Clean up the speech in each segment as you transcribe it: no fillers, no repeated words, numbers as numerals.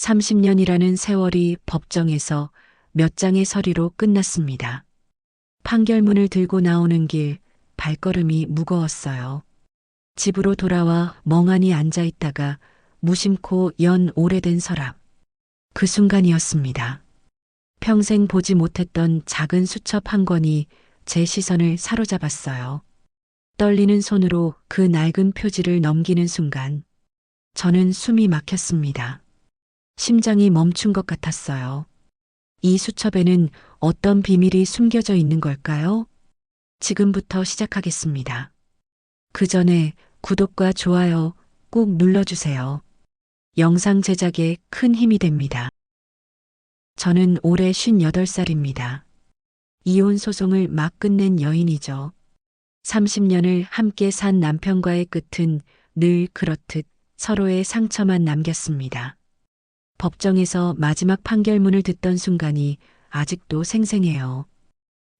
30년이라는 세월이 법정에서 몇 장의 서류로 끝났습니다. 판결문을 들고 나오는 길 발걸음이 무거웠어요. 집으로 돌아와 멍하니 앉아 있다가 무심코 연 오래된 서랍. 그 순간이었습니다. 평생 보지 못했던 작은 수첩 한 권이 제 시선을 사로잡았어요. 떨리는 손으로 그 낡은 표지를 넘기는 순간 저는 숨이 막혔습니다. 심장이 멈춘 것 같았어요. 이 수첩에는 어떤 비밀이 숨겨져 있는 걸까요? 지금부터 시작하겠습니다. 그 전에 구독과 좋아요 꼭 눌러주세요. 영상 제작에 큰 힘이 됩니다. 저는 올해 58살입니다. 이혼 소송을 막 끝낸 여인이죠. 30년을 함께 산 남편과의 끝은 늘 그렇듯 서로의 상처만 남겼습니다. 법정에서 마지막 판결문을 듣던 순간이 아직도 생생해요.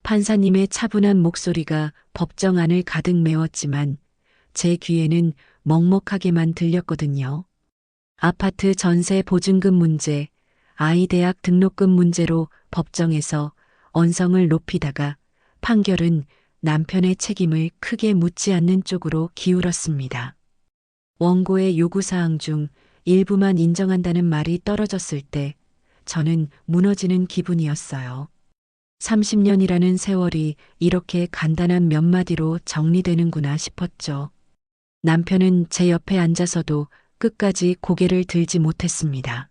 판사님의 차분한 목소리가 법정 안을 가득 메웠지만 제 귀에는 먹먹하게만 들렸거든요. 아파트 전세 보증금 문제, 아이 대학 등록금 문제로 법정에서 언성을 높이다가 판결은 남편의 책임을 크게 묻지 않는 쪽으로 기울었습니다. 원고의 요구사항 중 일부만 인정한다는 말이 떨어졌을 때 저는 무너지는 기분이었어요. 30년이라는 세월이 이렇게 간단한 몇 마디로 정리되는구나 싶었죠. 남편은 제 옆에 앉아서도 끝까지 고개를 들지 못했습니다.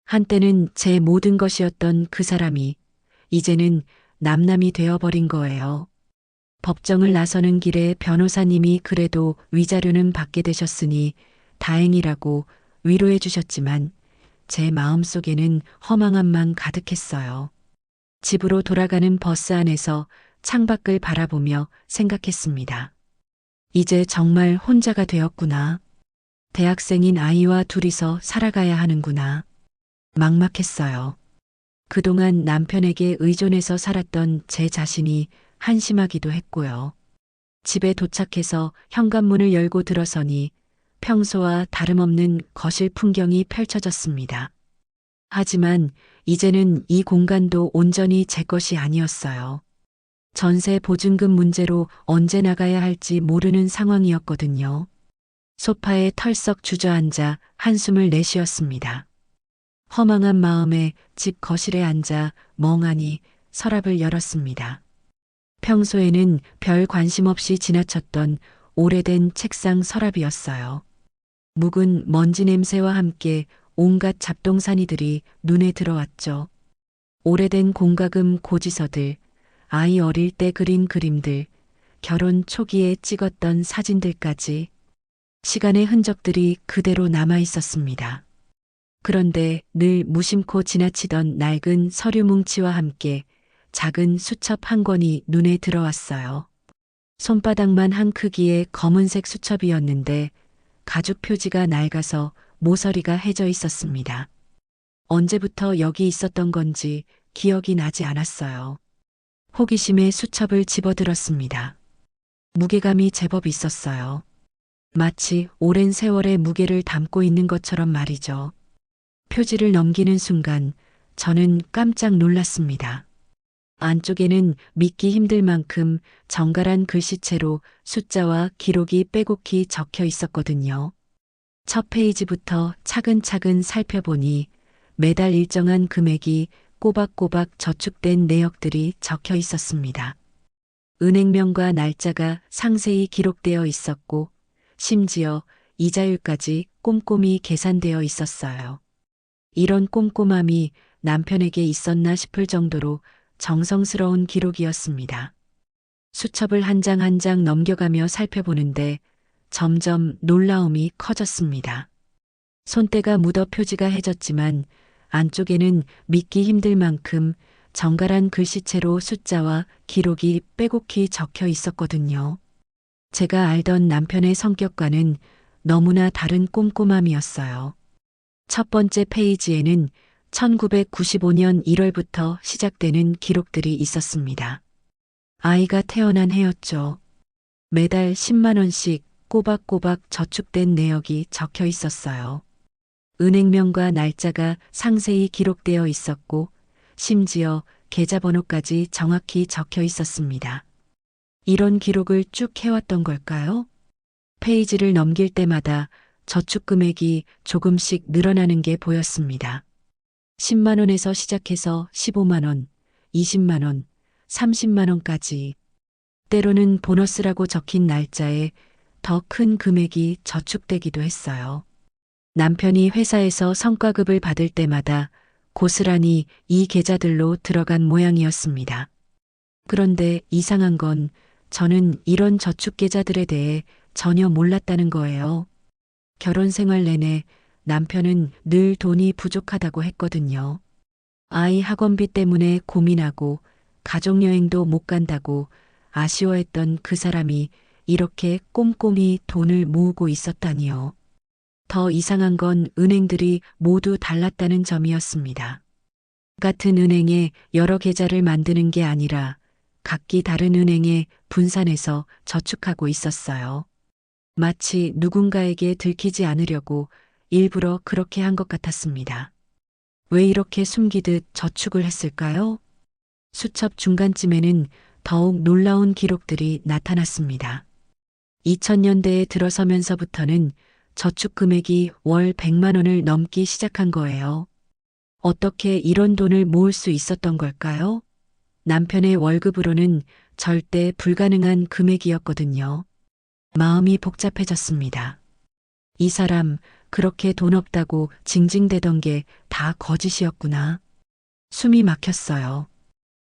한때는 제 모든 것이었던 그 사람이 이제는 남남이 되어버린 거예요. 법정을 나서는 길에 변호사님이 그래도 위자료는 받게 되셨으니 다행이라고 위로해 주셨지만 제 마음속에는 허망함만 가득했어요. 집으로 돌아가는 버스 안에서 창밖을 바라보며 생각했습니다. 이제 정말 혼자가 되었구나. 대학생인 아이와 둘이서 살아가야 하는구나. 막막했어요. 그동안 남편에게 의존해서 살았던 제 자신이 한심하기도 했고요. 집에 도착해서 현관문을 열고 들어서니 평소와 다름없는 거실 풍경이 펼쳐졌습니다. 하지만 이제는 이 공간도 온전히 제 것이 아니었어요. 전세 보증금 문제로 언제 나가야 할지 모르는 상황이었거든요. 소파에 털썩 주저앉아 한숨을 내쉬었습니다. 허망한 마음에 집 거실에 앉아 멍하니 서랍을 열었습니다. 평소에는 별 관심 없이 지나쳤던 오래된 책상 서랍이었어요. 묵은 먼지 냄새와 함께 온갖 잡동사니들이 눈에 들어왔죠. 오래된 공과금 고지서들, 아이 어릴 때 그린 그림들, 결혼 초기에 찍었던 사진들까지 시간의 흔적들이 그대로 남아 있었습니다. 그런데 늘 무심코 지나치던 낡은 서류 뭉치와 함께 작은 수첩 한 권이 눈에 들어왔어요. 손바닥만 한 크기의 검은색 수첩이었는데 가죽 표지가 낡아서 모서리가 해져 있었습니다. 언제부터 여기 있었던 건지 기억이 나지 않았어요. 호기심에 수첩을 집어들었습니다. 무게감이 제법 있었어요. 마치 오랜 세월의 무게를 담고 있는 것처럼 말이죠. 표지를 넘기는 순간 저는 깜짝 놀랐습니다. 안쪽에는 믿기 힘들 만큼 정갈한 글씨체로 숫자와 기록이 빼곡히 적혀 있었거든요. 첫 페이지부터 차근차근 살펴보니 매달 일정한 금액이 꼬박꼬박 저축된 내역들이 적혀 있었습니다. 은행명과 날짜가 상세히 기록되어 있었고 심지어 이자율까지 꼼꼼히 계산되어 있었어요. 이런 꼼꼼함이 남편에게 있었나 싶을 정도로 정성스러운 기록이었습니다. 수첩을 한 장 한 장 넘겨가며 살펴보는데 점점 놀라움이 커졌습니다. 손때가 묻어 표지가 해졌지만 안쪽에는 믿기 힘들 만큼 정갈한 글씨체로 숫자와 기록이 빼곡히 적혀 있었거든요. 제가 알던 남편의 성격과는 너무나 다른 꼼꼼함이었어요. 첫 번째 페이지에는 1995년 1월부터 시작되는 기록들이 있었습니다. 아이가 태어난 해였죠. 매달 10만 원씩 꼬박꼬박 저축된 내역이 적혀 있었어요. 은행명과 날짜가 상세히 기록되어 있었고 심지어 계좌번호까지 정확히 적혀 있었습니다. 이런 기록을 쭉 해왔던 걸까요? 페이지를 넘길 때마다 저축 금액이 조금씩 늘어나는 게 보였습니다. 10만 원에서 시작해서 15만 원, 20만 원, 30만 원까지. 때로는 보너스라고 적힌 날짜에 더 큰 금액이 저축되기도 했어요. 남편이 회사에서 성과급을 받을 때마다 고스란히 이 계좌들로 들어간 모양이었습니다. 그런데 이상한 건 저는 이런 저축 계좌들에 대해 전혀 몰랐다는 거예요. 결혼 생활 내내 남편은 늘 돈이 부족하다고 했거든요. 아이 학원비 때문에 고민하고 가족여행도 못 간다고 아쉬워했던 그 사람이 이렇게 꼼꼼히 돈을 모으고 있었다니요. 더 이상한 건 은행들이 모두 달랐다는 점이었습니다. 같은 은행에 여러 계좌를 만드는 게 아니라 각기 다른 은행에 분산해서 저축하고 있었어요. 마치 누군가에게 들키지 않으려고 일부러 그렇게 한 것 같았습니다. 왜 이렇게 숨기듯 저축을 했을까요? 수첩 중간쯤에는 더욱 놀라운 기록들이 나타났습니다. 2000년대에 들어서면서부터는 저축 금액이 월 100만 원을 넘기 시작한 거예요. 어떻게 이런 돈을 모을 수 있었던 걸까요? 남편의 월급으로는 절대 불가능한 금액이었거든요. 마음이 복잡해졌습니다. 이 사람 그렇게 돈 없다고 징징대던 게 다 거짓이었구나. 숨이 막혔어요.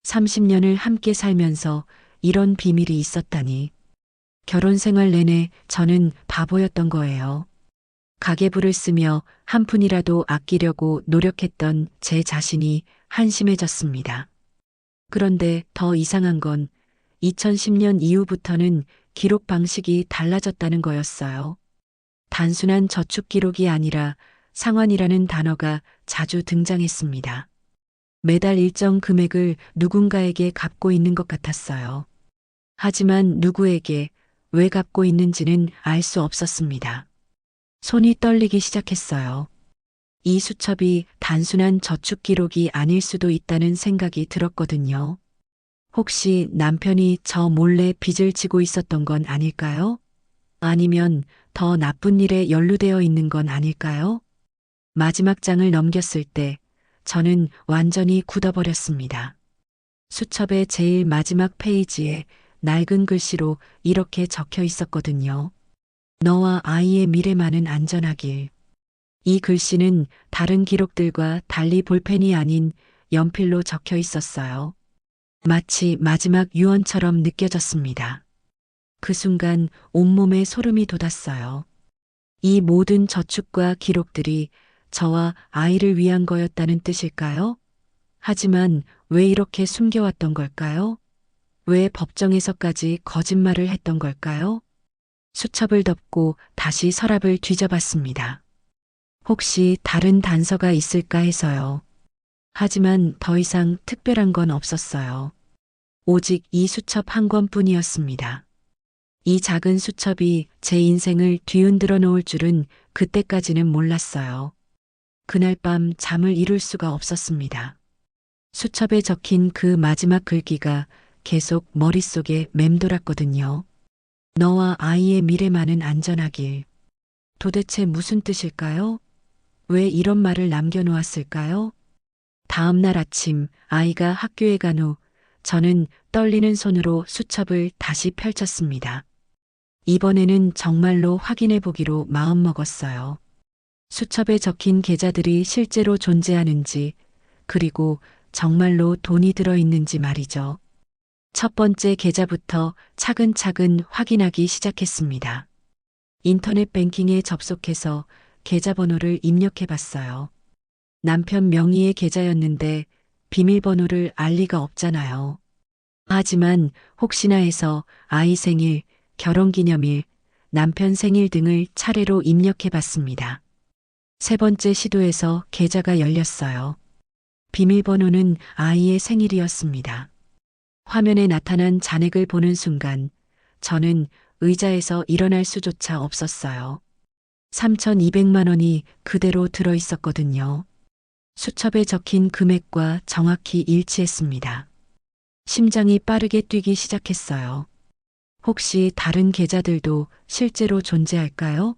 30년을 함께 살면서 이런 비밀이 있었다니. 결혼 생활 내내 저는 바보였던 거예요. 가계부를 쓰며 한 푼이라도 아끼려고 노력했던 제 자신이 한심해졌습니다. 그런데 더 이상한 건 2010년 이후부터는 기록 방식이 달라졌다는 거였어요. 단순한 저축 기록이 아니라 상환이라는 단어가 자주 등장했습니다. 매달 일정 금액을 누군가에게 갚고 있는 것 같았어요. 하지만 누구에게 왜 갚고 있는지는 알 수 없었습니다. 손이 떨리기 시작했어요. 이 수첩이 단순한 저축 기록이 아닐 수도 있다는 생각이 들었거든요. 혹시 남편이 저 몰래 빚을 지고 있었던 건 아닐까요? 아니면 더 나쁜 일에 연루되어 있는 건 아닐까요? 마지막 장을 넘겼을 때 저는 완전히 굳어버렸습니다. 수첩의 제일 마지막 페이지에 낡은 글씨로 이렇게 적혀 있었거든요. 너와 아이의 미래만은 안전하길. 이 글씨는 다른 기록들과 달리 볼펜이 아닌 연필로 적혀 있었어요. 마치 마지막 유언처럼 느껴졌습니다. 그 순간 온몸에 소름이 돋았어요. 이 모든 저축과 기록들이 저와 아이를 위한 거였다는 뜻일까요? 하지만 왜 이렇게 숨겨왔던 걸까요? 왜 법정에서까지 거짓말을 했던 걸까요? 수첩을 덮고 다시 서랍을 뒤져봤습니다. 혹시 다른 단서가 있을까 해서요. 하지만 더 이상 특별한 건 없었어요. 오직 이 수첩 한 권뿐이었습니다. 이 작은 수첩이 제 인생을 뒤흔들어 놓을 줄은 그때까지는 몰랐어요. 그날 밤 잠을 이룰 수가 없었습니다. 수첩에 적힌 그 마지막 글귀가 계속 머릿속에 맴돌았거든요. 너와 아이의 미래만은 안전하길. 도대체 무슨 뜻일까요? 왜 이런 말을 남겨놓았을까요? 다음 날 아침 아이가 학교에 간 후 저는 떨리는 손으로 수첩을 다시 펼쳤습니다. 이번에는 정말로 확인해 보기로 마음먹었어요. 수첩에 적힌 계좌들이 실제로 존재하는지, 그리고 정말로 돈이 들어있는지 말이죠. 첫 번째 계좌부터 차근차근 확인하기 시작했습니다. 인터넷 뱅킹에 접속해서 계좌번호를 입력해 봤어요. 남편 명의의 계좌였는데 비밀번호를 알 리가 없잖아요. 하지만 혹시나 해서 아이 생일, 결혼기념일, 남편 생일 등을 차례로 입력해 봤습니다. 세 번째 시도에서 계좌가 열렸어요. 비밀번호는 아이의 생일이었습니다. 화면에 나타난 잔액을 보는 순간 저는 의자에서 일어날 수조차 없었어요. 3,200만 원이 그대로 들어 있었거든요. 수첩에 적힌 금액과 정확히 일치했습니다. 심장이 빠르게 뛰기 시작했어요. 혹시 다른 계좌들도 실제로 존재할까요?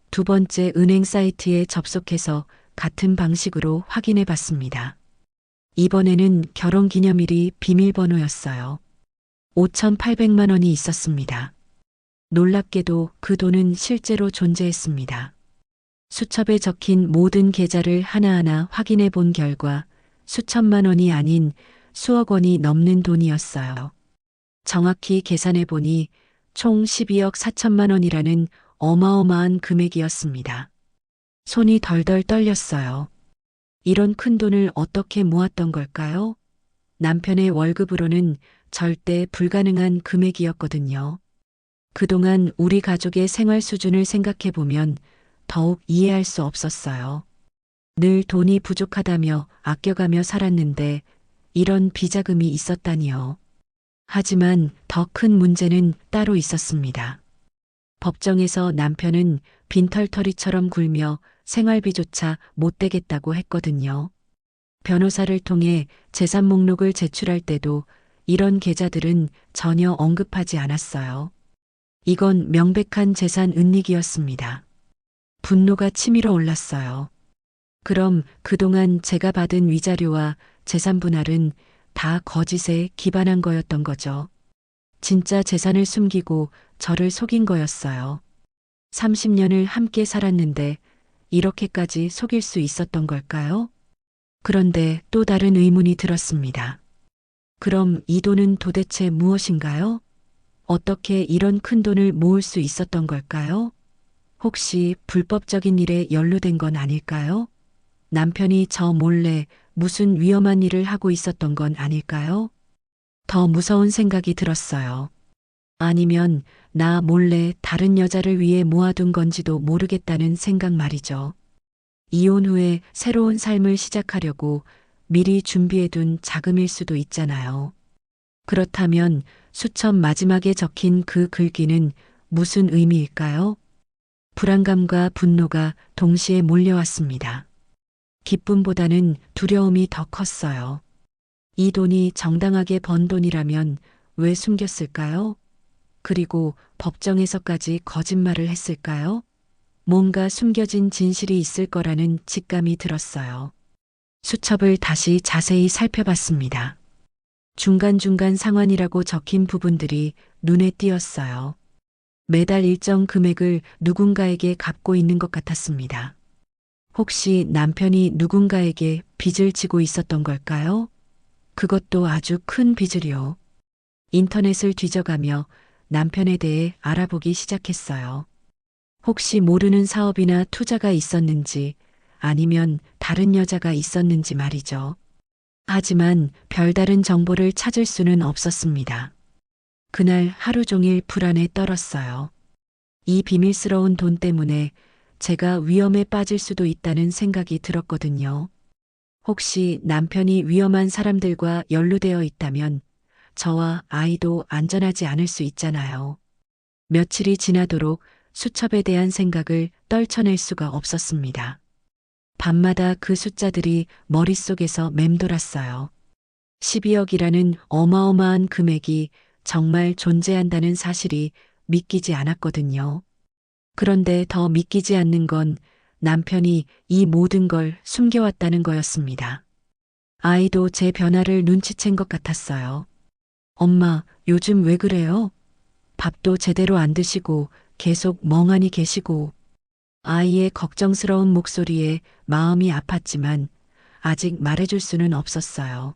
두 번째 은행 사이트에 접속해서 같은 방식으로 확인해 봤습니다. 이번에는 결혼기념일이 비밀번호였어요. 5,800만 원이 있었습니다. 놀랍게도 그 돈은 실제로 존재했습니다. 수첩에 적힌 모든 계좌를 하나하나 확인해 본 결과 수천만 원이 아닌 수억 원이 넘는 돈이었어요. 정확히 계산해 보니 총 12억 4천만 원이라는 어마어마한 금액이었습니다. 손이 덜덜 떨렸어요. 이런 큰 돈을 어떻게 모았던 걸까요? 남편의 월급으로는 절대 불가능한 금액이었거든요. 그동안 우리 가족의 생활 수준을 생각해 보면 더욱 이해할 수 없었어요. 늘 돈이 부족하다며 아껴가며 살았는데 이런 비자금이 있었다니요. 하지만 더 큰 문제는 따로 있었습니다. 법정에서 남편은 빈털터리처럼 굴며 생활비조차 못 대겠다고 했거든요. 변호사를 통해 재산 목록을 제출할 때도 이런 계좌들은 전혀 언급하지 않았어요. 이건 명백한 재산 은닉이었습니다. 분노가 치밀어 올랐어요. 그럼 그동안 제가 받은 위자료와 재산 분할은 다 거짓에 기반한 거였던 거죠. 진짜 재산을 숨기고 저를 속인 거였어요. 30년을 함께 살았는데 이렇게까지 속일 수 있었던 걸까요? 그런데 또 다른 의문이 들었습니다. 그럼 이 돈은 도대체 무엇인가요? 어떻게 이런 큰 돈을 모을 수 있었던 걸까요? 혹시 불법적인 일에 연루된 건 아닐까요? 남편이 저 몰래 무슨 위험한 일을 하고 있었던 건 아닐까요? 더 무서운 생각이 들었어요. 아니면 나 몰래 다른 여자를 위해 모아둔 건지도 모르겠다는 생각 말이죠. 이혼 후에 새로운 삶을 시작하려고 미리 준비해둔 자금일 수도 있잖아요. 그렇다면 수첩 마지막에 적힌 그 글귀는 무슨 의미일까요? 불안감과 분노가 동시에 몰려왔습니다. 기쁨보다는 두려움이 더 컸어요. 이 돈이 정당하게 번 돈이라면 왜 숨겼을까요? 그리고 법정에서까지 거짓말을 했을까요? 뭔가 숨겨진 진실이 있을 거라는 직감이 들었어요. 수첩을 다시 자세히 살펴봤습니다. 중간중간 상환이라고 적힌 부분들이 눈에 띄었어요. 매달 일정 금액을 누군가에게 갚고 있는 것 같았습니다. 혹시 남편이 누군가에게 빚을 지고 있었던 걸까요? 그것도 아주 큰 빚을요. 인터넷을 뒤져가며 남편에 대해 알아보기 시작했어요. 혹시 모르는 사업이나 투자가 있었는지 아니면 다른 여자가 있었는지 말이죠. 하지만 별다른 정보를 찾을 수는 없었습니다. 그날 하루 종일 불안에 떨었어요. 이 비밀스러운 돈 때문에 제가 위험에 빠질 수도 있다는 생각이 들었거든요. 혹시 남편이 위험한 사람들과 연루되어 있다면 저와 아이도 안전하지 않을 수 있잖아요. 며칠이 지나도록 수첩에 대한 생각을 떨쳐낼 수가 없었습니다. 밤마다 그 숫자들이 머릿속에서 맴돌았어요. 12억이라는 어마어마한 금액이 정말 존재한다는 사실이 믿기지 않았거든요. 그런데 더 믿기지 않는 건 남편이 이 모든 걸 숨겨왔다는 거였습니다. 아이도 제 변화를 눈치챈 것 같았어요. 엄마, 요즘 왜 그래요? 밥도 제대로 안 드시고 계속 멍하니 계시고. 아이의 걱정스러운 목소리에 마음이 아팠지만 아직 말해줄 수는 없었어요.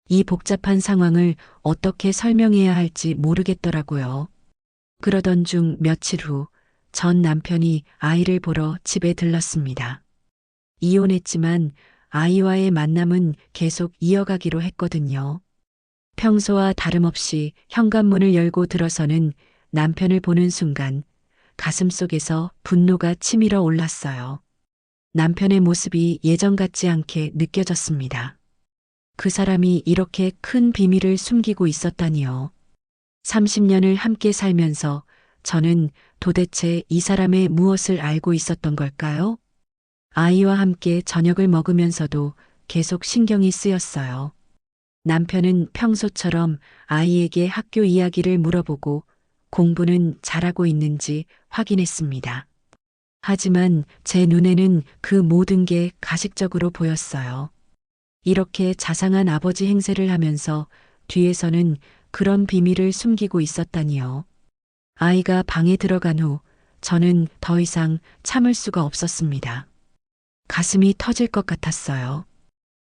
이 복잡한 상황을 어떻게 설명해야 할지 모르겠더라고요. 그러던 중 며칠 후 전 남편이 아이를 보러 집에 들렀습니다. 이혼했지만 아이와의 만남은 계속 이어가기로 했거든요. 평소와 다름없이 현관문을 열고 들어서는 남편을 보는 순간 가슴속에서 분노가 치밀어 올랐어요. 남편의 모습이 예전 같지 않게 느껴졌습니다. 그 사람이 이렇게 큰 비밀을 숨기고 있었다니요. 30년을 함께 살면서 저는 도대체 이 사람의 무엇을 알고 있었던 걸까요? 아이와 함께 저녁을 먹으면서도 계속 신경이 쓰였어요. 남편은 평소처럼 아이에게 학교 이야기를 물어보고 공부는 잘하고 있는지 확인했습니다. 하지만 제 눈에는 그 모든 게 가식적으로 보였어요. 이렇게 자상한 아버지 행세를 하면서 뒤에서는 그런 비밀을 숨기고 있었다니요. 아이가 방에 들어간 후 저는 더 이상 참을 수가 없었습니다. 가슴이 터질 것 같았어요.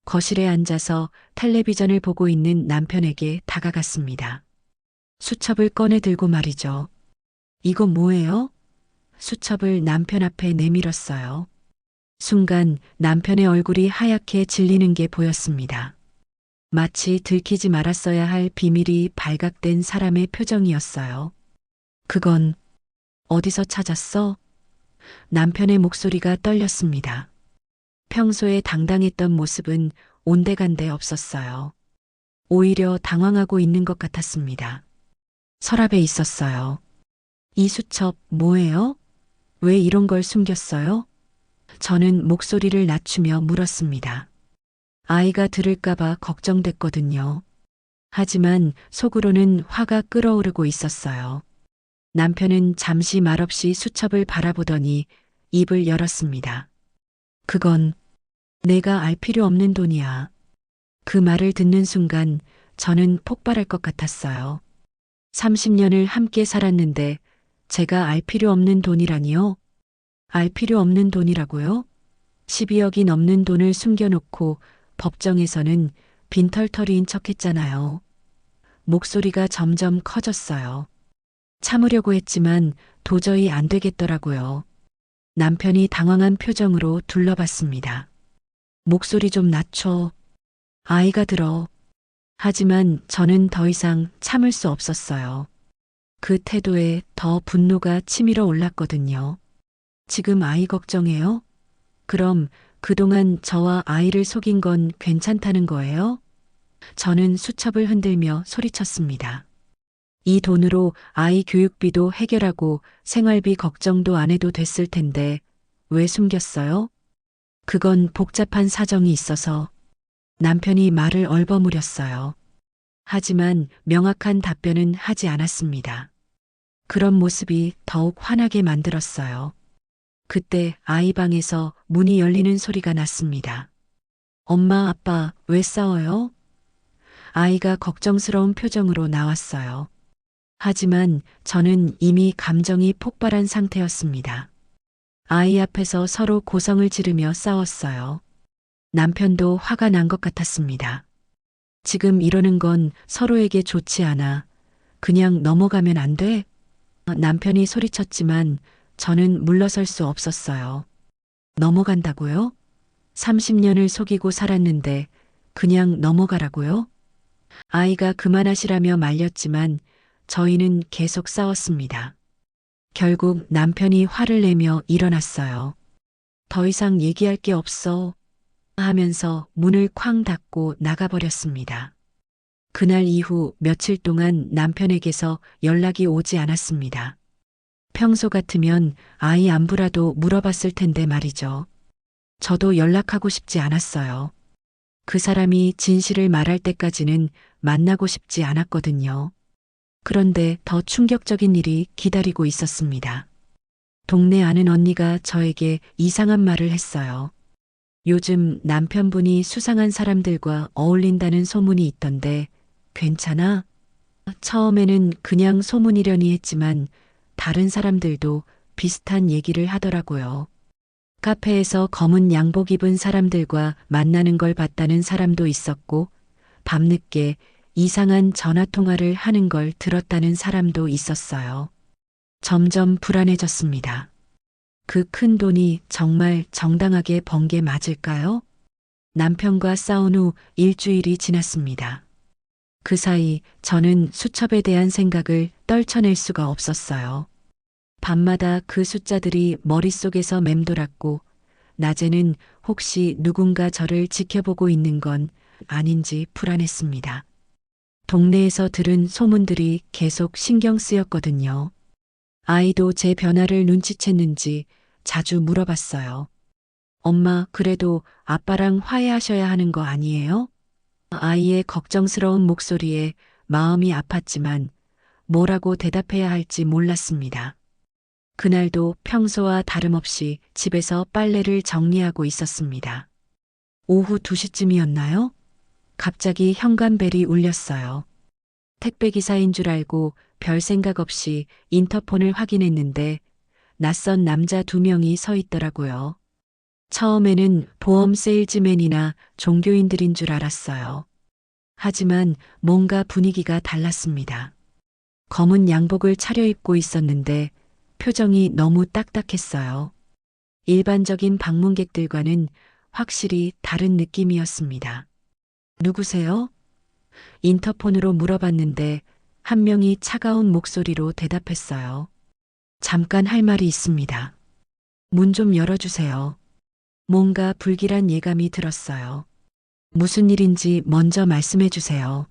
거실에 앉아서 텔레비전을 보고 있는 남편에게 다가갔습니다. 수첩을 꺼내 들고 말이죠. 이거 뭐예요? 수첩을 남편 앞에 내밀었어요. 순간 남편의 얼굴이 하얗게 질리는 게 보였습니다. 마치 들키지 말았어야 할 비밀이 발각된 사람의 표정이었어요. 그건 어디서 찾았어? 남편의 목소리가 떨렸습니다. 평소에 당당했던 모습은 온데간데 없었어요. 오히려 당황하고 있는 것 같았습니다. 서랍에 있었어요. 이 수첩 뭐예요? 왜 이런 걸 숨겼어요? 저는 목소리를 낮추며 물었습니다. 아이가 들을까봐 걱정됐거든요. 하지만 속으로는 화가 끓어오르고 있었어요. 남편은 잠시 말없이 수첩을 바라보더니 입을 열었습니다. 그건 내가 알 필요 없는 돈이야. 그 말을 듣는 순간 저는 폭발할 것 같았어요. 30년을 함께 살았는데 제가 알 필요 없는 돈이라니요? 알 필요 없는 돈이라고요? 12억이 넘는 돈을 숨겨놓고 법정에서는 빈털터리인 척 했잖아요. 목소리가 점점 커졌어요. 참으려고 했지만 도저히 안 되겠더라고요. 남편이 당황한 표정으로 둘러봤습니다. 목소리 좀 낮춰. 아이가 들어. 하지만 저는 더 이상 참을 수 없었어요. 그 태도에 더 분노가 치밀어 올랐거든요. 지금 아이 걱정해요? 그럼 그동안 저와 아이를 속인 건 괜찮다는 거예요? 저는 수첩을 흔들며 소리쳤습니다. 이 돈으로 아이 교육비도 해결하고 생활비 걱정도 안 해도 됐을 텐데 왜 숨겼어요? 그건 복잡한 사정이 있어서. 남편이 말을 얼버무렸어요. 하지만 명확한 답변은 하지 않았습니다. 그런 모습이 더욱 화나게 만들었어요. 그때 아이 방에서 문이 열리는 소리가 났습니다. 엄마, 아빠, 왜 싸워요? 아이가 걱정스러운 표정으로 나왔어요. 하지만 저는 이미 감정이 폭발한 상태였습니다. 아이 앞에서 서로 고성을 지르며 싸웠어요. 남편도 화가 난 것 같았습니다. 지금 이러는 건 서로에게 좋지 않아. 그냥 넘어가면 안 돼? 남편이 소리쳤지만 저는 물러설 수 없었어요. 넘어간다고요? 30년을 속이고 살았는데 그냥 넘어가라고요? 아이가 그만하시라며 말렸지만 저희는 계속 싸웠습니다. 결국 남편이 화를 내며 일어났어요. 더 이상 얘기할 게 없어 하면서 문을 쾅 닫고 나가버렸습니다. 그날 이후 며칠 동안 남편에게서 연락이 오지 않았습니다. 평소 같으면 아이 안부라도 물어봤을 텐데 말이죠. 저도 연락하고 싶지 않았어요. 그 사람이 진실을 말할 때까지는 만나고 싶지 않았거든요. 그런데 더 충격적인 일이 기다리고 있었습니다. 동네 아는 언니가 저에게 이상한 말을 했어요. 요즘 남편분이 수상한 사람들과 어울린다는 소문이 있던데 괜찮아? 처음에는 그냥 소문이려니 했지만 다른 사람들도 비슷한 얘기를 하더라고요. 카페에서 검은 양복 입은 사람들과 만나는 걸 봤다는 사람도 있었고 밤늦게 이상한 전화통화를 하는 걸 들었다는 사람도 있었어요. 점점 불안해졌습니다. 그 큰 돈이 정말 정당하게 번 게 맞을까요? 남편과 싸운 후 일주일이 지났습니다. 그 사이 저는 수첩에 대한 생각을 떨쳐낼 수가 없었어요. 밤마다 그 숫자들이 머릿속에서 맴돌았고 낮에는 혹시 누군가 저를 지켜보고 있는 건 아닌지 불안했습니다. 동네에서 들은 소문들이 계속 신경 쓰였거든요. 아이도 제 변화를 눈치챘는지 자주 물어봤어요. 엄마, 그래도 아빠랑 화해하셔야 하는 거 아니에요? 아이의 걱정스러운 목소리에 마음이 아팠지만 뭐라고 대답해야 할지 몰랐습니다. 그날도 평소와 다름없이 집에서 빨래를 정리하고 있었습니다. 오후 2시쯤이었나요? 갑자기 현관벨이 울렸어요. 택배기사인 줄 알고 별 생각 없이 인터폰을 확인했는데 낯선 남자 2명이 서 있더라고요. 처음에는 보험 세일즈맨이나 종교인들인 줄 알았어요. 하지만 뭔가 분위기가 달랐습니다. 검은 양복을 차려입고 있었는데 표정이 너무 딱딱했어요. 일반적인 방문객들과는 확실히 다른 느낌이었습니다. 누구세요? 인터폰으로 물어봤는데 한 명이 차가운 목소리로 대답했어요. 잠깐 할 말이 있습니다. 문 좀 열어주세요. 뭔가 불길한 예감이 들었어요. 무슨 일인지 먼저 말씀해 주세요.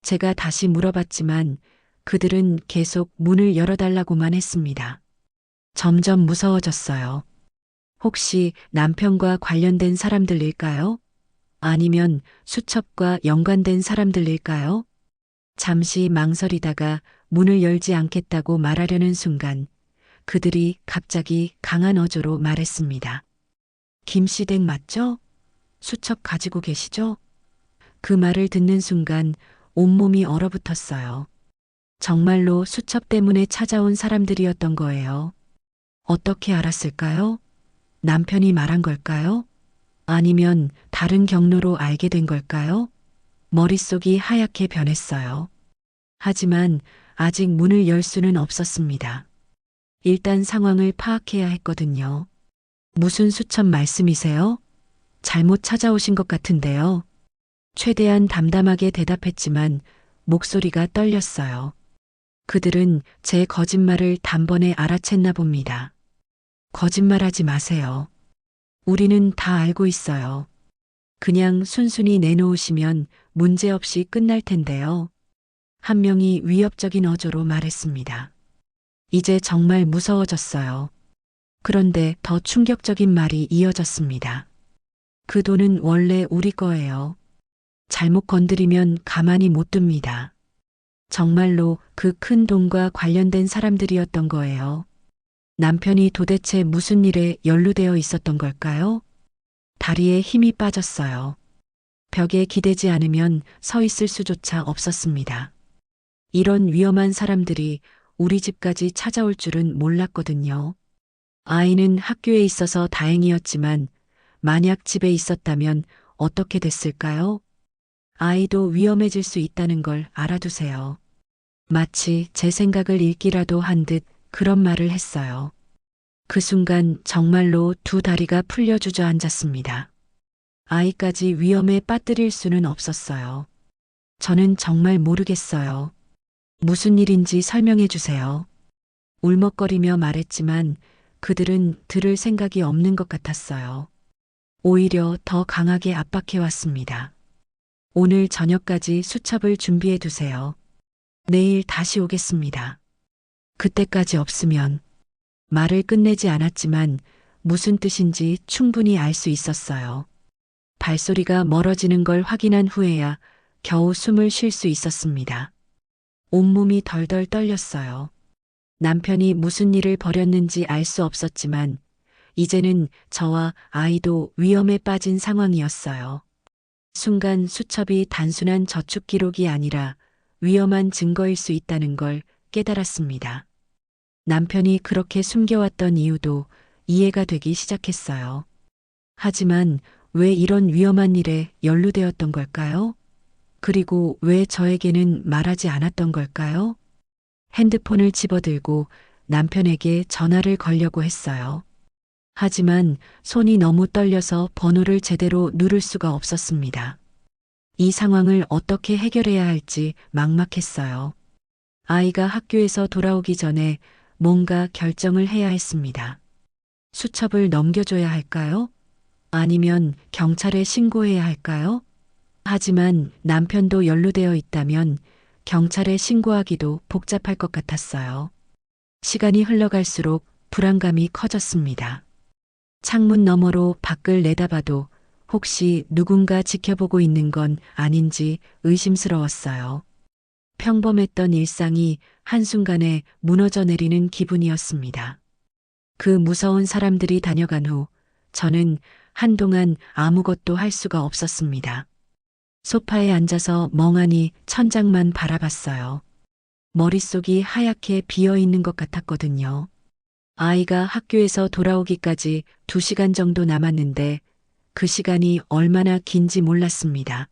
제가 다시 물어봤지만 그들은 계속 문을 열어달라고만 했습니다. 점점 무서워졌어요. 혹시 남편과 관련된 사람들일까요? 아니면 수첩과 연관된 사람들일까요? 잠시 망설이다가 문을 열지 않겠다고 말하려는 순간 그들이 갑자기 강한 어조로 말했습니다. 김씨 댁 맞죠? 수첩 가지고 계시죠? 그 말을 듣는 순간 온몸이 얼어붙었어요. 정말로 수첩 때문에 찾아온 사람들이었던 거예요. 어떻게 알았을까요? 남편이 말한 걸까요? 아니면 다른 경로로 알게 된 걸까요? 머릿속이 하얗게 변했어요. 하지만 아직 문을 열 수는 없었습니다. 일단 상황을 파악해야 했거든요. 무슨 수첩 말씀이세요? 잘못 찾아오신 것 같은데요. 최대한 담담하게 대답했지만 목소리가 떨렸어요. 그들은 제 거짓말을 단번에 알아챘나 봅니다. 거짓말하지 마세요. 우리는 다 알고 있어요. 그냥 순순히 내놓으시면 문제없이 끝날 텐데요. 한 명이 위협적인 어조로 말했습니다. 이제 정말 무서워졌어요. 그런데 더 충격적인 말이 이어졌습니다. 그 돈은 원래 우리 거예요. 잘못 건드리면 가만히 못 둡니다. 정말로 그 큰 돈과 관련된 사람들이었던 거예요. 남편이 도대체 무슨 일에 연루되어 있었던 걸까요? 다리에 힘이 빠졌어요. 벽에 기대지 않으면 서 있을 수조차 없었습니다. 이런 위험한 사람들이 우리 집까지 찾아올 줄은 몰랐거든요. 아이는 학교에 있어서 다행이었지만 만약 집에 있었다면 어떻게 됐을까요? 아이도 위험해질 수 있다는 걸 알아두세요. 마치 제 생각을 읽기라도 한 듯 그런 말을 했어요. 그 순간 정말로 2다리가 풀려 주저앉았습니다. 아이까지 위험에 빠뜨릴 수는 없었어요. 저는 정말 모르겠어요. 무슨 일인지 설명해 주세요. 울먹거리며 말했지만 그들은 들을 생각이 없는 것 같았어요. 오히려 더 강하게 압박해 왔습니다. 오늘 저녁까지 수첩을 준비해 두세요. 내일 다시 오겠습니다. 그때까지 없으면 말을 끝내지 않았지만 무슨 뜻인지 충분히 알 수 있었어요. 발소리가 멀어지는 걸 확인한 후에야 겨우 숨을 쉴 수 있었습니다. 온몸이 덜덜 떨렸어요. 남편이 무슨 일을 벌였는지 알 수 없었지만 이제는 저와 아이도 위험에 빠진 상황이었어요. 순간 수첩이 단순한 저축 기록이 아니라 위험한 증거일 수 있다는 걸 깨달았습니다. 남편이 그렇게 숨겨왔던 이유도 이해가 되기 시작했어요. 하지만 왜 이런 위험한 일에 연루되었던 걸까요? 그리고 왜 저에게는 말하지 않았던 걸까요? 핸드폰을 집어들고 남편에게 전화를 걸려고 했어요. 하지만 손이 너무 떨려서 번호를 제대로 누를 수가 없었습니다. 이 상황을 어떻게 해결해야 할지 막막했어요. 아이가 학교에서 돌아오기 전에 뭔가 결정을 해야 했습니다. 수첩을 넘겨줘야 할까요? 아니면 경찰에 신고해야 할까요? 하지만 남편도 연루되어 있다면 경찰에 신고하기도 복잡할 것 같았어요. 시간이 흘러갈수록 불안감이 커졌습니다. 창문 너머로 밖을 내다봐도 혹시 누군가 지켜보고 있는 건 아닌지 의심스러웠어요. 평범했던 일상이 한순간에 무너져 내리는 기분이었습니다. 그 무서운 사람들이 다녀간 후 저는 한동안 아무것도 할 수가 없었습니다. 소파에 앉아서 멍하니 천장만 바라봤어요. 머릿속이 하얗게 비어 있는 것 같았거든요. 아이가 학교에서 돌아오기까지 2시간 정도 남았는데 그 시간이 얼마나 긴지 몰랐습니다.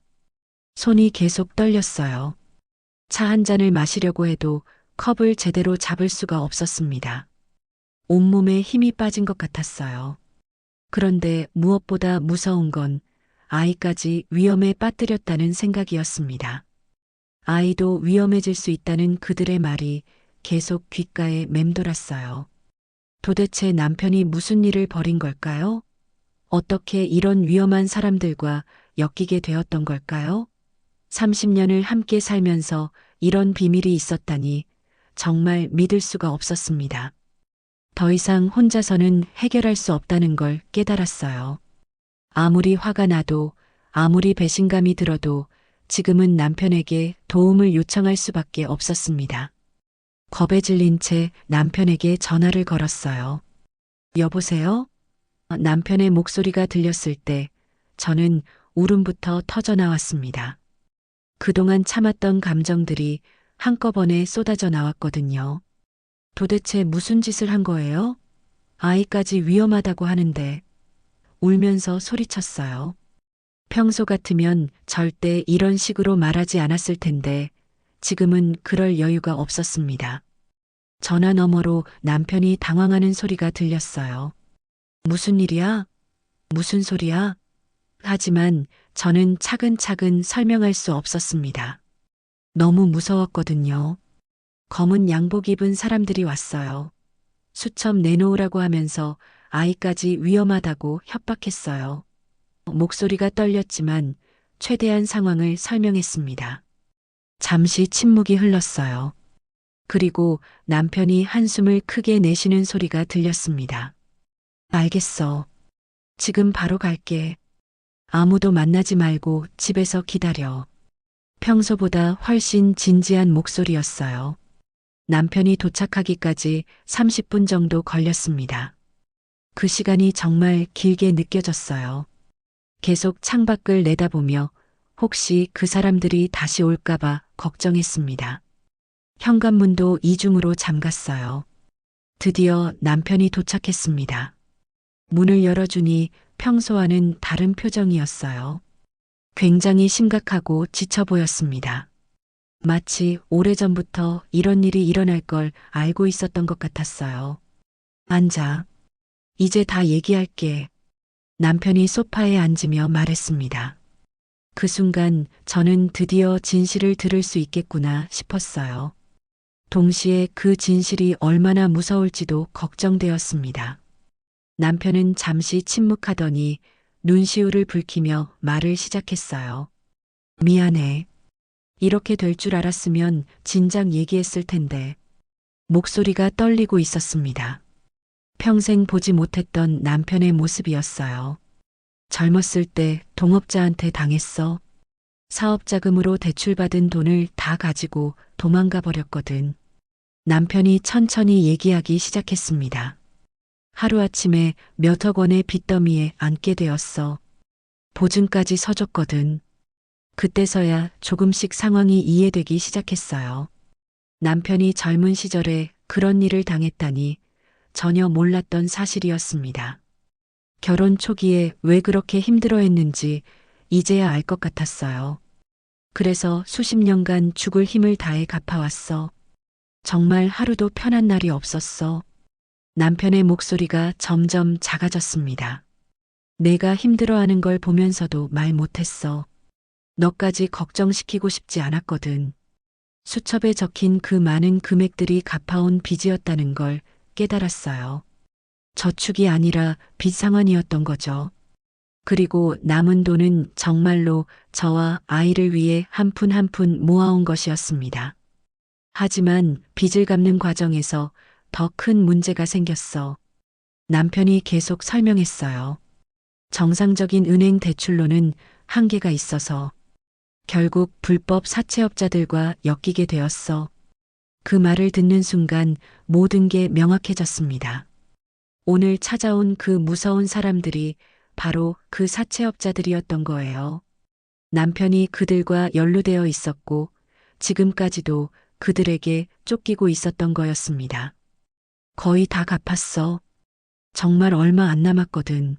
손이 계속 떨렸어요. 차 한 잔을 마시려고 해도 컵을 제대로 잡을 수가 없었습니다. 온몸에 힘이 빠진 것 같았어요. 그런데 무엇보다 무서운 건 아이까지 위험에 빠뜨렸다는 생각이었습니다. 아이도 위험해질 수 있다는 그들의 말이 계속 귓가에 맴돌았어요. 도대체 남편이 무슨 일을 벌인 걸까요? 어떻게 이런 위험한 사람들과 엮이게 되었던 걸까요? 30년을 함께 살면서 이런 비밀이 있었다니 정말 믿을 수가 없었습니다. 더 이상 혼자서는 해결할 수 없다는 걸 깨달았어요. 아무리 화가 나도 아무리 배신감이 들어도 지금은 남편에게 도움을 요청할 수밖에 없었습니다. 겁에 질린 채 남편에게 전화를 걸었어요. 여보세요? 남편의 목소리가 들렸을 때 저는 울음부터 터져 나왔습니다. 그동안 참았던 감정들이 한꺼번에 쏟아져 나왔거든요. 도대체 무슨 짓을 한 거예요? 아이까지 위험하다고 하는데 울면서 소리쳤어요. 평소 같으면 절대 이런 식으로 말하지 않았을 텐데 지금은 그럴 여유가 없었습니다. 전화 너머로 남편이 당황하는 소리가 들렸어요. 무슨 일이야? 무슨 소리야? 하지만 저는 차근차근 설명할 수 없었습니다. 너무 무서웠거든요. 검은 양복 입은 사람들이 왔어요. 수첩 내놓으라고 하면서 아이까지 위험하다고 협박했어요. 목소리가 떨렸지만 최대한 상황을 설명했습니다. 잠시 침묵이 흘렀어요. 그리고 남편이 한숨을 크게 내쉬는 소리가 들렸습니다. 알겠어. 지금 바로 갈게. 아무도 만나지 말고 집에서 기다려. 평소보다 훨씬 진지한 목소리였어요. 남편이 도착하기까지 30분 정도 걸렸습니다. 그 시간이 정말 길게 느껴졌어요. 계속 창밖을 내다보며 혹시 그 사람들이 다시 올까봐 걱정했습니다. 현관문도 이중으로 잠갔어요. 드디어 남편이 도착했습니다. 문을 열어주니 평소와는 다른 표정이었어요. 굉장히 심각하고 지쳐 보였습니다. 마치 오래전부터 이런 일이 일어날 걸 알고 있었던 것 같았어요. 앉아. 이제 다 얘기할게. 남편이 소파에 앉으며 말했습니다. 그 순간 저는 드디어 진실을 들을 수 있겠구나 싶었어요. 동시에 그 진실이 얼마나 무서울지도 걱정되었습니다. 남편은 잠시 침묵하더니 눈시울을 붉히며 말을 시작했어요. 미안해. 이렇게 될 줄 알았으면 진작 얘기했을 텐데. 목소리가 떨리고 있었습니다. 평생 보지 못했던 남편의 모습이었어요. 젊었을 때 동업자한테 당했어. 사업 자금으로 대출받은 돈을 다 가지고 도망가 버렸거든. 남편이 천천히 얘기하기 시작했습니다. 하루아침에 몇억 원의 빚더미에 앉게 되었어. 보증까지 서줬거든. 그때서야 조금씩 상황이 이해되기 시작했어요. 남편이 젊은 시절에 그런 일을 당했다니 전혀 몰랐던 사실이었습니다. 결혼 초기에 왜 그렇게 힘들어했는지 이제야 알 것 같았어요. 그래서 수십 년간 죽을 힘을 다해 갚아왔어. 정말 하루도 편한 날이 없었어. 남편의 목소리가 점점 작아졌습니다. 내가 힘들어하는 걸 보면서도 말 못했어. 너까지 걱정시키고 싶지 않았거든. 수첩에 적힌 그 많은 금액들이 갚아온 빚이었다는 걸 깨달았어요. 저축이 아니라 빚 상환이었던 거죠. 그리고 남은 돈은 정말로 저와 아이를 위해 한 푼 한 푼 모아온 것이었습니다. 하지만 빚을 갚는 과정에서 더 큰 문제가 생겼어. 남편이 계속 설명했어요. 정상적인 은행 대출로는 한계가 있어서 결국 불법 사채업자들과 엮이게 되었어. 그 말을 듣는 순간 모든 게 명확해졌습니다. 오늘 찾아온 그 무서운 사람들이 바로 그 사채업자들이었던 거예요. 남편이 그들과 연루되어 있었고 지금까지도 그들에게 쫓기고 있었던 거였습니다. 거의 다 갚았어. 정말 얼마 안 남았거든.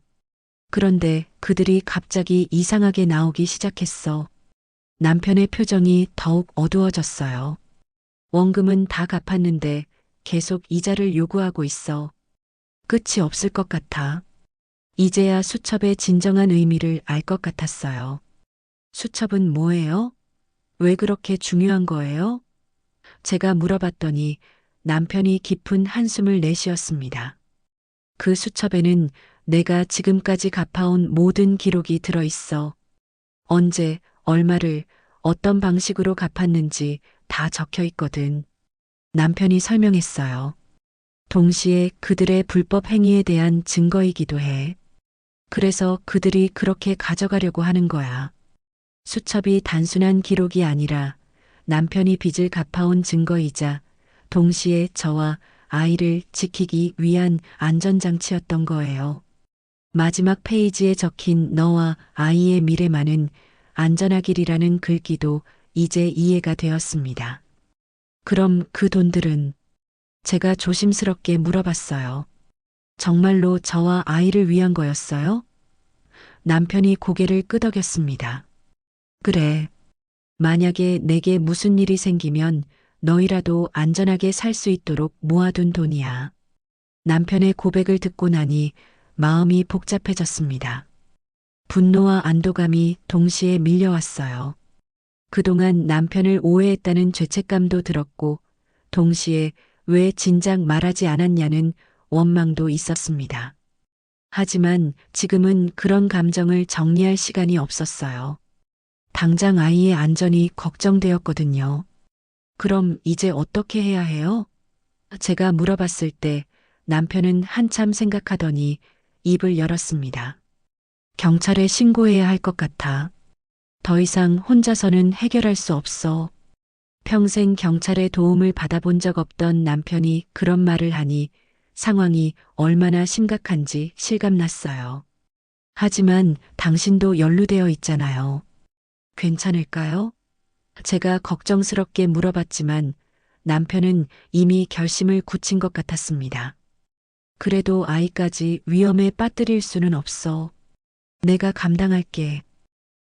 그런데 그들이 갑자기 이상하게 나오기 시작했어. 남편의 표정이 더욱 어두워졌어요. 원금은 다 갚았는데 계속 이자를 요구하고 있어. 끝이 없을 것 같아. 이제야 수첩의 진정한 의미를 알 것 같았어요. 수첩은 뭐예요? 왜 그렇게 중요한 거예요? 제가 물어봤더니 남편이 깊은 한숨을 내쉬었습니다. 그 수첩에는 내가 지금까지 갚아온 모든 기록이 들어있어. 언제, 얼마를, 어떤 방식으로 갚았는지 다 적혀 있거든. 남편이 설명했어요. 동시에 그들의 불법 행위에 대한 증거이기도 해. 그래서 그들이 그렇게 가져가려고 하는 거야. 수첩이 단순한 기록이 아니라 남편이 빚을 갚아온 증거이자 동시에 저와 아이를 지키기 위한 안전장치였던 거예요. 마지막 페이지에 적힌 너와 아이의 미래만은 안전하기리라는 글귀도 이제 이해가 되었습니다. 그럼 그 돈들은? 제가 조심스럽게 물어봤어요. 정말로 저와 아이를 위한 거였어요? 남편이 고개를 끄덕였습니다. 그래. 만약에 내게 무슨 일이 생기면 너희라도 안전하게 살 수 있도록 모아둔 돈이야. 남편의 고백을 듣고 나니 마음이 복잡해졌습니다. 분노와 안도감이 동시에 밀려왔어요. 그동안 남편을 오해했다는 죄책감도 들었고, 동시에 왜 진작 말하지 않았냐는 원망도 있었습니다. 하지만 지금은 그런 감정을 정리할 시간이 없었어요. 당장 아이의 안전이 걱정되었거든요. 그럼 이제 어떻게 해야 해요? 제가 물어봤을 때 남편은 한참 생각하더니 입을 열었습니다. 경찰에 신고해야 할 것 같아. 더 이상 혼자서는 해결할 수 없어. 평생 경찰의 도움을 받아본 적 없던 남편이 그런 말을 하니 상황이 얼마나 심각한지 실감났어요. 하지만 당신도 연루되어 있잖아요. 괜찮을까요? 제가 걱정스럽게 물어봤지만 남편은 이미 결심을 굳힌 것 같았습니다. 그래도 아이까지 위험에 빠뜨릴 수는 없어. 내가 감당할게.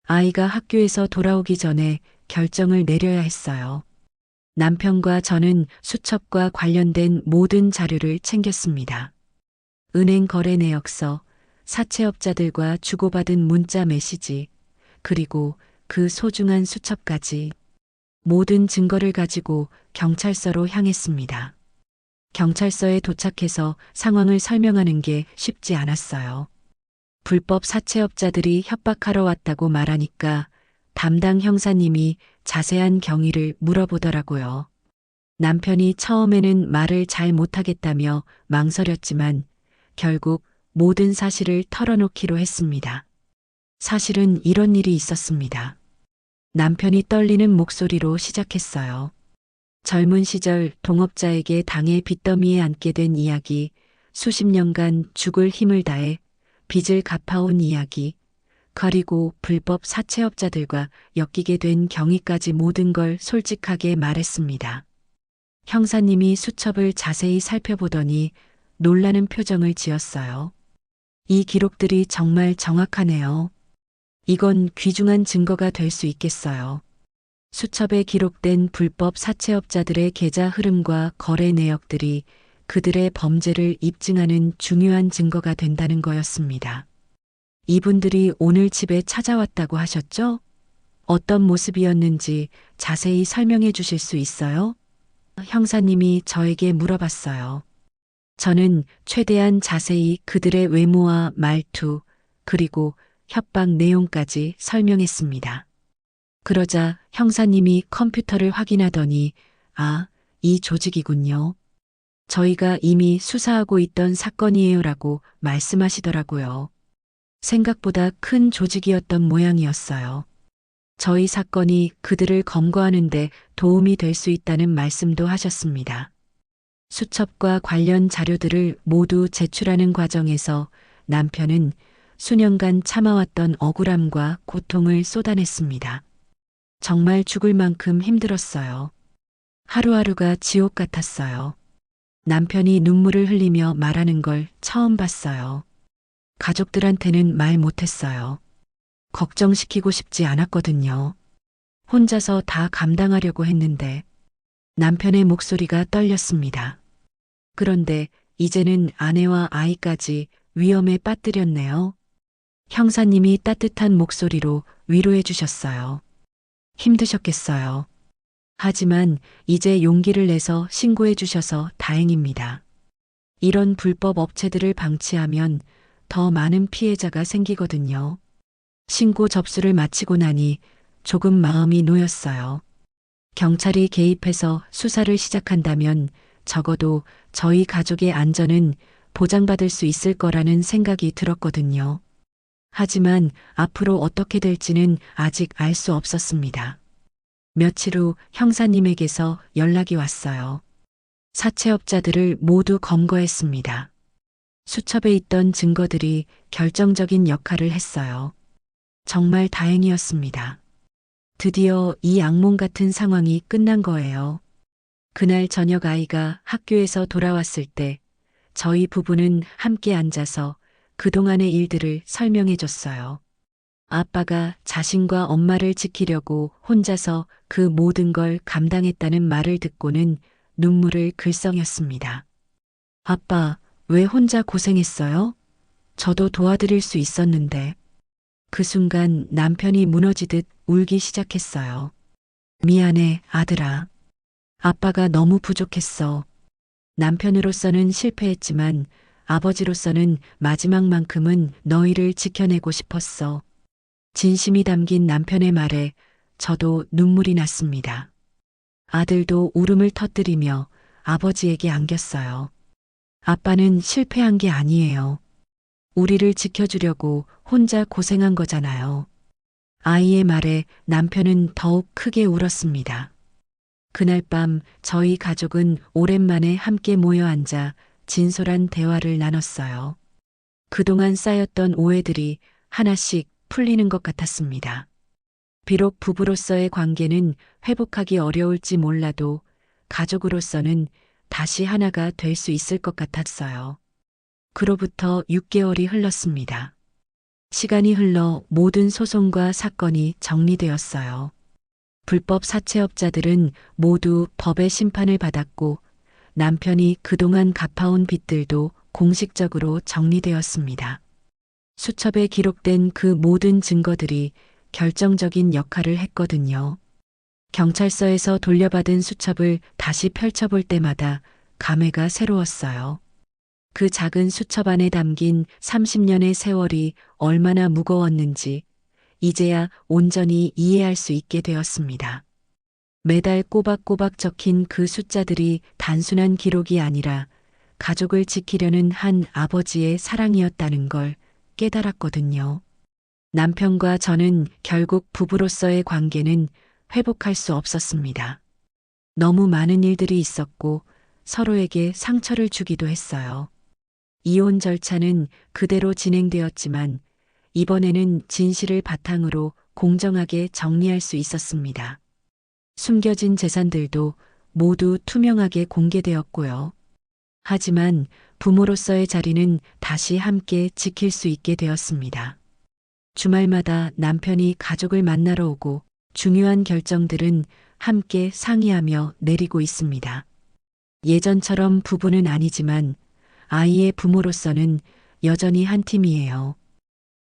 아이가 학교에서 돌아오기 전에 결정을 내려야 했어요. 남편과 저는 수첩과 관련된 모든 자료를 챙겼습니다. 은행 거래 내역서, 사채업자들과 주고받은 문자 메시지, 그리고 그 소중한 수첩까지 모든 증거를 가지고 경찰서로 향했습니다. 경찰서에 도착해서 상황을 설명하는 게 쉽지 않았어요. 불법 사채업자들이 협박하러 왔다고 말하니까 담당 형사님이 자세한 경위를 물어보더라고요. 남편이 처음에는 말을 잘 못하겠다며 망설였지만 결국 모든 사실을 털어놓기로 했습니다. 사실은 이런 일이 있었습니다. 남편이 떨리는 목소리로 시작했어요. 젊은 시절 동업자에게 당해 빚더미에 앉게 된 이야기, 수십 년간 죽을 힘을 다해 빚을 갚아온 이야기, 그리고 불법 사채업자들과 엮이게 된 경위까지 모든 걸 솔직하게 말했습니다. 형사님이 수첩을 자세히 살펴보더니 놀라는 표정을 지었어요. 이 기록들이 정말 정확하네요. 이건 귀중한 증거가 될 수 있겠어요. 수첩에 기록된 불법 사채업자들의 계좌 흐름과 거래 내역들이 그들의 범죄를 입증하는 중요한 증거가 된다는 거였습니다. 이분들이 오늘 집에 찾아왔다고 하셨죠? 어떤 모습이었는지 자세히 설명해 주실 수 있어요? 형사님이 저에게 물어봤어요. 저는 최대한 자세히 그들의 외모와 말투, 그리고 협박 내용까지 설명했습니다. 그러자 형사님이 컴퓨터를 확인하더니, 아, 이 조직이군요. 저희가 이미 수사하고 있던 사건이에요라고 말씀하시더라고요. 생각보다 큰 조직이었던 모양이었어요. 저희 사건이 그들을 검거하는데 도움이 될 수 있다는 말씀도 하셨습니다. 수첩과 관련 자료들을 모두 제출하는 과정에서 남편은 수년간 참아왔던 억울함과 고통을 쏟아냈습니다. 정말 죽을 만큼 힘들었어요. 하루하루가 지옥 같았어요. 남편이 눈물을 흘리며 말하는 걸 처음 봤어요. 가족들한테는 말 못했어요. 걱정시키고 싶지 않았거든요. 혼자서 다 감당하려고 했는데 남편의 목소리가 떨렸습니다. 그런데 이제는 아내와 아이까지 위험에 빠뜨렸네요. 형사님이 따뜻한 목소리로 위로해 주셨어요. 힘드셨겠어요. 하지만 이제 용기를 내서 신고해 주셔서 다행입니다. 이런 불법 업체들을 방치하면 더 많은 피해자가 생기거든요. 신고 접수를 마치고 나니 조금 마음이 놓였어요. 경찰이 개입해서 수사를 시작한다면 적어도 저희 가족의 안전은 보장받을 수 있을 거라는 생각이 들었거든요. 하지만 앞으로 어떻게 될지는 아직 알 수 없었습니다. 며칠 후 형사님에게서 연락이 왔어요. 사채업자들을 모두 검거했습니다. 수첩에 있던 증거들이 결정적인 역할을 했어요. 정말 다행이었습니다. 드디어 이 악몽 같은 상황이 끝난 거예요. 그날 저녁 아이가 학교에서 돌아왔을 때 저희 부부는 함께 앉아서 그동안의 일들을 설명해 줬어요. 아빠가 자신과 엄마를 지키려고 혼자서 그 모든 걸 감당했다는 말을 듣고는 눈물을 글썽였습니다. 아빠, 왜 혼자 고생했어요? 저도 도와드릴 수 있었는데. 그 순간 남편이 무너지듯 울기 시작했어요. 미안해, 아들아. 아빠가 너무 부족했어. 남편으로서는 실패했지만 아버지로서는 마지막만큼은 너희를 지켜내고 싶었어. 진심이 담긴 남편의 말에 저도 눈물이 났습니다. 아들도 울음을 터뜨리며 아버지에게 안겼어요. 아빠는 실패한 게 아니에요. 우리를 지켜주려고 혼자 고생한 거잖아요. 아이의 말에 남편은 더욱 크게 울었습니다. 그날 밤 저희 가족은 오랜만에 함께 모여 앉아 진솔한 대화를 나눴어요. 그동안 쌓였던 오해들이 하나씩 풀리는 것 같았습니다. 비록 부부로서의 관계는 회복하기 어려울지 몰라도 가족으로서는 다시 하나가 될 수 있을 것 같았어요. 그로부터 6개월이 흘렀습니다. 시간이 흘러 모든 소송과 사건이 정리되었어요. 불법 사채업자들은 모두 법의 심판을 받았고 남편이 그동안 갚아온 빚들도 공식적으로 정리되었습니다. 수첩에 기록된 그 모든 증거들이 결정적인 역할을 했거든요. 경찰서에서 돌려받은 수첩을 다시 펼쳐볼 때마다 감회가 새로웠어요. 그 작은 수첩 안에 담긴 30년의 세월이 얼마나 무거웠는지 이제야 온전히 이해할 수 있게 되었습니다. 매달 꼬박꼬박 적힌 그 숫자들이 단순한 기록이 아니라 가족을 지키려는 한 아버지의 사랑이었다는 걸 깨달았거든요. 남편과 저는 결국 부부로서의 관계는 회복할 수 없었습니다. 너무 많은 일들이 있었고 서로에게 상처를 주기도 했어요. 이혼 절차는 그대로 진행되었지만 이번에는 진실을 바탕으로 공정하게 정리할 수 있었습니다. 숨겨진 재산들도 모두 투명하게 공개되었고요. 하지만 부모로서의 자리는 다시 함께 지킬 수 있게 되었습니다. 주말마다 남편이 가족을 만나러 오고 중요한 결정들은 함께 상의하며 내리고 있습니다. 예전처럼 부부는 아니지만 아이의 부모로서는 여전히 한 팀이에요.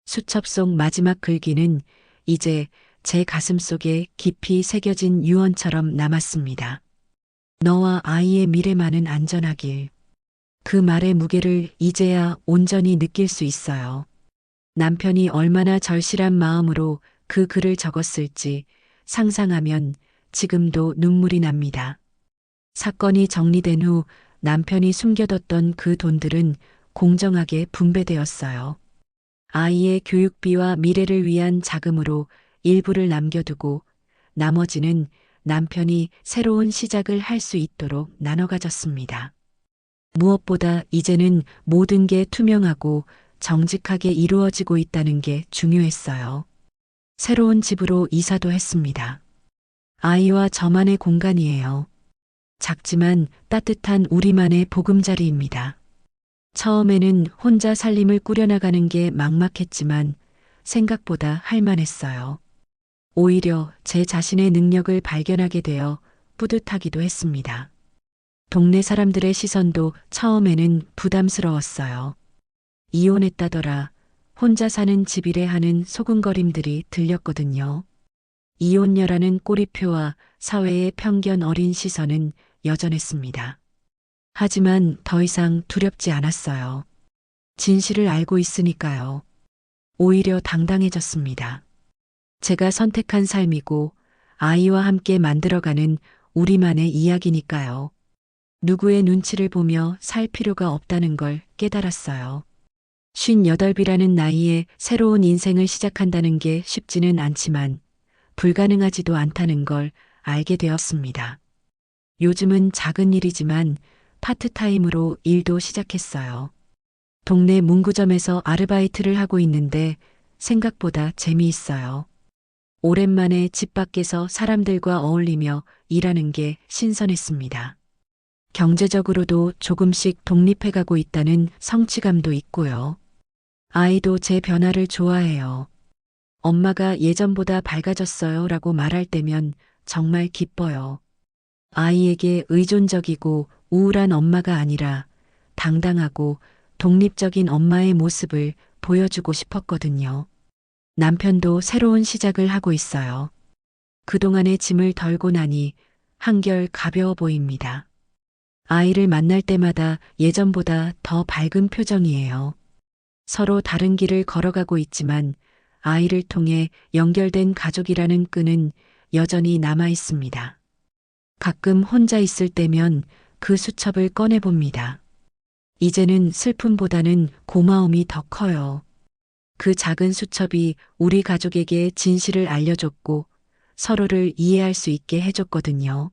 수첩 속 마지막 글귀는 이제 제 가슴 속에 깊이 새겨진 유언처럼 남았습니다. 너와 아이의 미래만은 안전하길. 그 말의 무게를 이제야 온전히 느낄 수 있어요. 남편이 얼마나 절실한 마음으로 그 글을 적었을지 상상하면 지금도 눈물이 납니다. 사건이 정리된 후 남편이 숨겨뒀던 그 돈들은 공정하게 분배되었어요. 아이의 교육비와 미래를 위한 자금으로 일부를 남겨두고 나머지는 남편이 새로운 시작을 할 수 있도록 나눠 가졌습니다. 무엇보다 이제는 모든 게 투명하고 정직하게 이루어지고 있다는 게 중요했어요. 새로운 집으로 이사도 했습니다. 아이와 저만의 공간이에요. 작지만 따뜻한 우리만의 보금자리입니다. 처음에는 혼자 살림을 꾸려나가는 게 막막했지만 생각보다 할만했어요. 오히려 제 자신의 능력을 발견하게 되어 뿌듯하기도 했습니다. 동네 사람들의 시선도 처음에는 부담스러웠어요. 이혼했다더라, 혼자 사는 집이래 하는 소근거림들이 들렸거든요. 이혼녀라는 꼬리표와 사회의 편견 어린 시선은 여전했습니다. 하지만 더 이상 두렵지 않았어요. 진실을 알고 있으니까요. 오히려 당당해졌습니다. 제가 선택한 삶이고 아이와 함께 만들어가는 우리만의 이야기니까요. 누구의 눈치를 보며 살 필요가 없다는 걸 깨달았어요. 58이라는 나이에 새로운 인생을 시작한다는 게 쉽지는 않지만 불가능하지도 않다는 걸 알게 되었습니다. 요즘은 작은 일이지만 파트타임으로 일도 시작했어요. 동네 문구점에서 아르바이트를 하고 있는데 생각보다 재미있어요. 오랜만에 집 밖에서 사람들과 어울리며 일하는 게 신선했습니다. 경제적으로도 조금씩 독립해가고 있다는 성취감도 있고요. 아이도 제 변화를 좋아해요. 엄마가 예전보다 밝아졌어요 라고 말할 때면 정말 기뻐요. 아이에게 의존적이고 우울한 엄마가 아니라 당당하고 독립적인 엄마의 모습을 보여주고 싶었거든요. 남편도 새로운 시작을 하고 있어요. 그동안의 짐을 덜고 나니 한결 가벼워 보입니다. 아이를 만날 때마다 예전보다 더 밝은 표정이에요. 서로 다른 길을 걸어가고 있지만 아이를 통해 연결된 가족이라는 끈은 여전히 남아 있습니다. 가끔 혼자 있을 때면 그 수첩을 꺼내봅니다. 이제는 슬픔보다는 고마움이 더 커요. 그 작은 수첩이 우리 가족에게 진실을 알려줬고 서로를 이해할 수 있게 해줬거든요.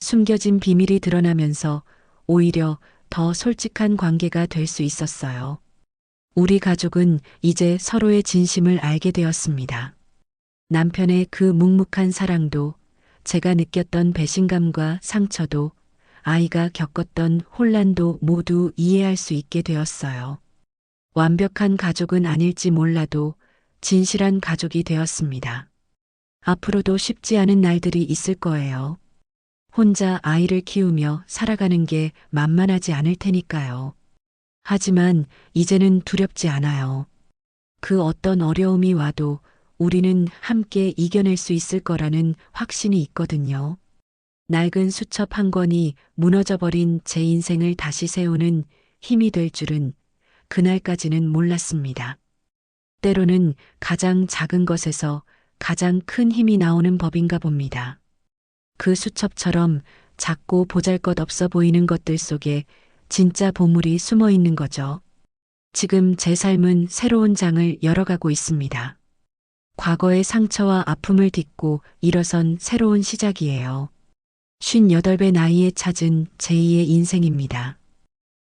숨겨진 비밀이 드러나면서 오히려 더 솔직한 관계가 될 수 있었어요. 우리 가족은 이제 서로의 진심을 알게 되었습니다. 남편의 그 묵묵한 사랑도, 제가 느꼈던 배신감과 상처도, 아이가 겪었던 혼란도 모두 이해할 수 있게 되었어요. 완벽한 가족은 아닐지 몰라도 진실한 가족이 되었습니다. 앞으로도 쉽지 않은 날들이 있을 거예요. 혼자 아이를 키우며 살아가는 게 만만하지 않을 테니까요. 하지만 이제는 두렵지 않아요. 그 어떤 어려움이 와도 우리는 함께 이겨낼 수 있을 거라는 확신이 있거든요. 낡은 수첩 한 권이 무너져버린 제 인생을 다시 세우는 힘이 될 줄은 그날까지는 몰랐습니다. 때로는 가장 작은 것에서 가장 큰 힘이 나오는 법인가 봅니다. 그 수첩처럼 작고 보잘것없어 보이는 것들 속에 진짜 보물이 숨어 있는 거죠. 지금 제 삶은 새로운 장을 열어가고 있습니다. 과거의 상처와 아픔을 딛고 일어선 새로운 시작이에요. 58배 나이에 찾은 제2의 인생입니다.